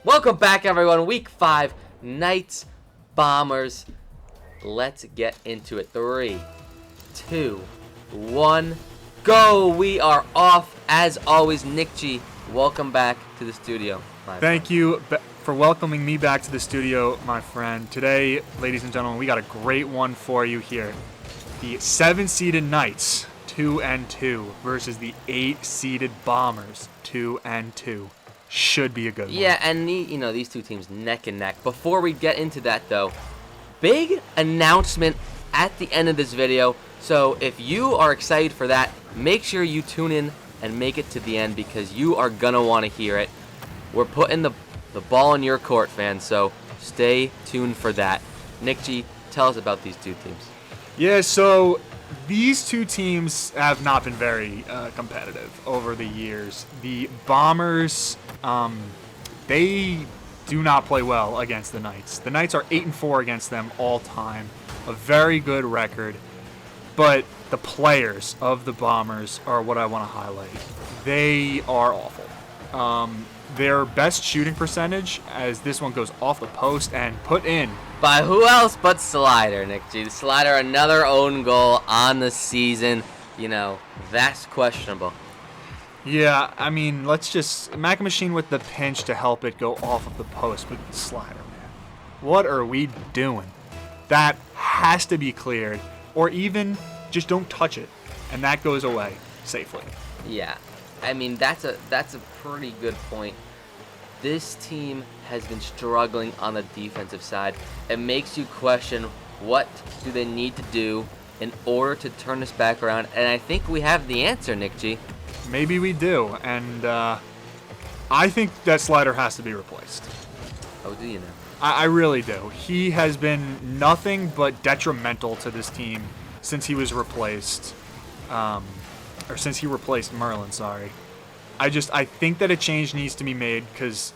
Welcome back, everyone. Week 5, Knights, Bombers. Let's get into it. 3, 2, 1, go! We are off. As always, Nick G, welcome back to the studio. Thank you for welcoming me back to the studio, my friend. Today, ladies and gentlemen, we got a great one for you here. The 7-seeded Knights, 2-2, versus the 8-seeded Bombers, 2-2. Should be a good one. Yeah, and these two teams neck and neck. Before we get into that, though, big announcement at the end of this video. So if you are excited for that, make sure you tune in and make it to the end because you are going to want to hear it. We're putting the ball in your court, fans, so stay tuned for that. Nick G, tell us about these two teams. Yeah, so these two teams have not been very competitive over the years. The Bombers, they do not play well against the Knights. The Knights are 8-4 against them all time, a very good record. But the players of the Bombers are what I want to highlight. They are awful. Their best shooting percentage, as this one goes off the post and put in. By who else but Slider, Nick G? The Slider, another own goal on the season. That's questionable. Yeah, I mean, Mac Machine with the pinch to help it go off of the post, but Slider, man. What are we doing? That has to be cleared, or even just don't touch it, and that goes away safely. Yeah, I mean, that's a pretty good point. This team has been struggling on the defensive side. It makes you question what do they need to do in order to turn this back around, and I think we have the answer, Nick G. Maybe we do, and I think that Slider has to be replaced. Oh, do you know? I really do. He has been nothing but detrimental to this team since he was replaced, or since he replaced Merlin, sorry. I think that a change needs to be made because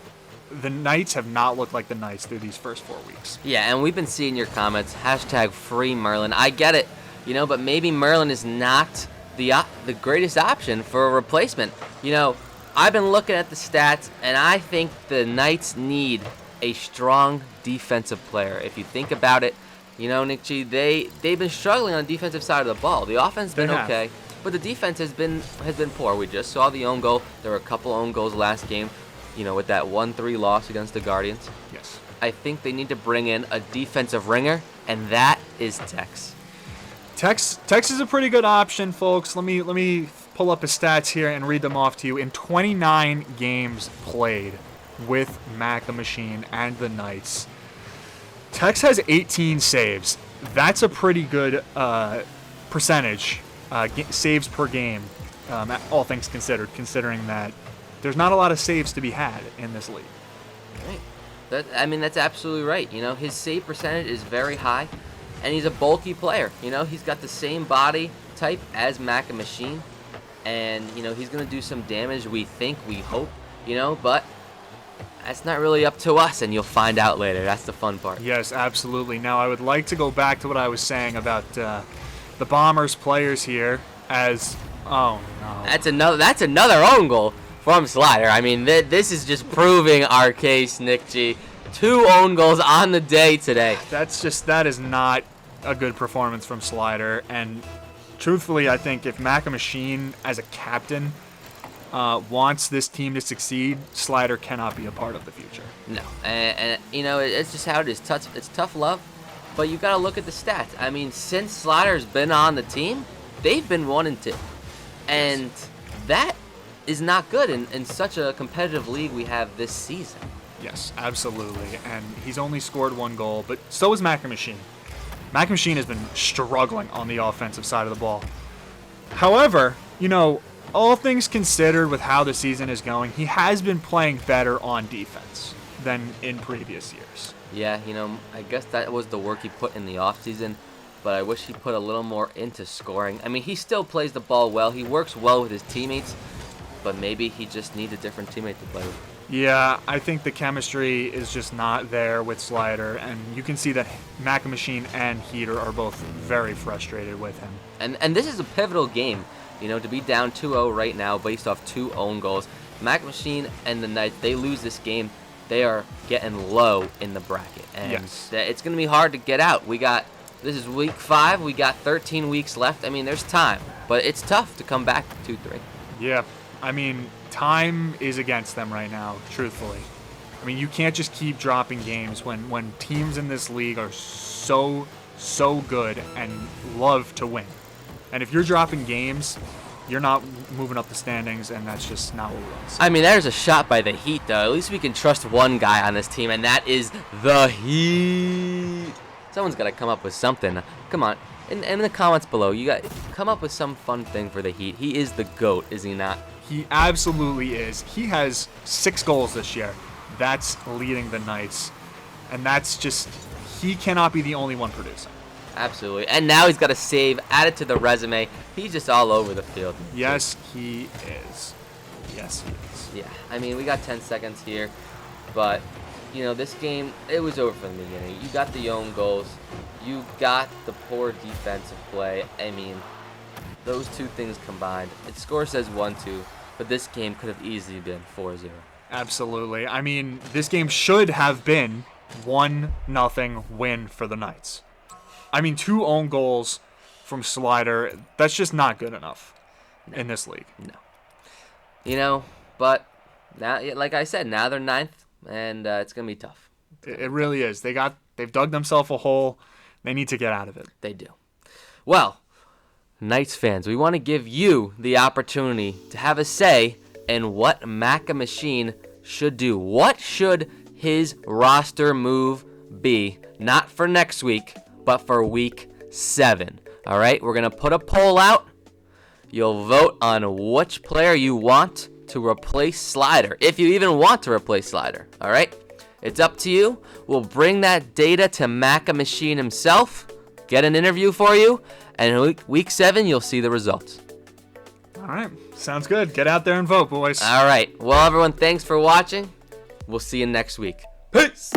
the Knights have not looked like the Knights through these first 4 weeks. Yeah, and we've been seeing your comments, #free Merlin. I get it, but maybe Merlin is not the greatest option for a replacement. I've been looking at the stats, and I think the Knights need a strong defensive player. If you think about it, Nick G, they've been struggling on the defensive side of the ball. The offense has been okay, but the defense has been poor. We just saw the own goal. There were a couple own goals last game, with that 1-3 loss against the Guardians. Yes. I think they need to bring in a defensive ringer, and that is Tex. Tex is a pretty good option, folks. Let me pull up his stats here and read them off to you. In 29 games played with Mac the Machine and the Knights, Tex has 18 saves. That's a pretty good percentage, saves per game, all things considered, considering that there's not a lot of saves to be had in this league. Right. That's absolutely right. His save percentage is very high, and he's a bulky player. He's got the same body type as Mac and Machine, and, he's going to do some damage, we hope, but that's not really up to us, and you'll find out later. That's the fun part. Yes, absolutely. Now, I would like to go back to what I was saying about the Bombers players here as, oh, no. That's another own goal from Slider. I mean, this is just proving our case, Nick G. 2 own goals on the day today. That is not a good performance from Slider, and truthfully, I think if Mac Machine as a captain wants this team to succeed, Slider cannot be a part of the future. No, and it's just how it is. It's tough love, but you got to look at the stats. I mean, since Slider's been on the team, they've been 1-2, and that is not good in such a competitive league we have this season. Yes, absolutely, and he's only scored 1 goal, but so is Mac Machine. Mac Machine has been struggling on the offensive side of the ball. However, all things considered with how the season is going, he has been playing better on defense than in previous years. Yeah, I guess that was the work he put in the offseason, but I wish he put a little more into scoring. I mean, he still plays the ball well. He works well with his teammates, but maybe he just needs a different teammate to play with. Yeah, I think the chemistry is just not there with Slider, and you can see that Mac Machine and Heater are both very frustrated with him. And this is a pivotal game, to be down 2-0 right now based off 2 own goals. Mac Machine and the Knights, they lose this game, they are getting low in the bracket, and Yes. it's going to be hard to get out. This is week 5. We got 13 weeks left. I mean, there's time, but it's tough to come back 2-3. Yeah, I mean, time is against them right now, truthfully. I mean, you can't just keep dropping games when teams in this league are so good and love to win. And if you're dropping games, you're not moving up the standings, and that's just not what we want to see. I mean, there's a shot by the Heat, though. At least we can trust one guy on this team, and that is the Heat. Someone's got to come up with something. Come on. In the comments below, you got come up with some fun thing for the Heat. He is the GOAT, is he not? He absolutely is. He has 6 goals this year. That's leading the Knights. And that's just, he cannot be the only one producing. Absolutely. And now he's got a save added to the resume. He's just all over the field. Yes, he is. Yes, he is. Yeah. I mean, we got 10 seconds here, but this game, it was over from the beginning. You got the own goals. You got the poor defensive play. I mean, those two things combined. Its score says 1-2, but this game could have easily been 4-0. Absolutely. I mean, this game should have been 1-0 win for the Knights. I mean, 2 own goals from Slider, that's just not good enough in this league. No. But now, like I said, now they're 9th, and it's going to be tough. It really is. They've dug themselves a hole. They need to get out of it. They do. Well, Knights fans, we want to give you the opportunity to have a say in what Macca Machine should do. What should his roster move be? Not for next week, but for week 7. All right, we're going to put a poll out. You'll vote on which player you want to replace Slider, if you even want to replace Slider. All right, it's up to you. We'll bring that data to Macca Machine himself, get an interview for you, and in week 7, you'll see the results. All right, sounds good. Get out there and vote, boys. All right, well, everyone, thanks for watching. We'll see you next week. Peace.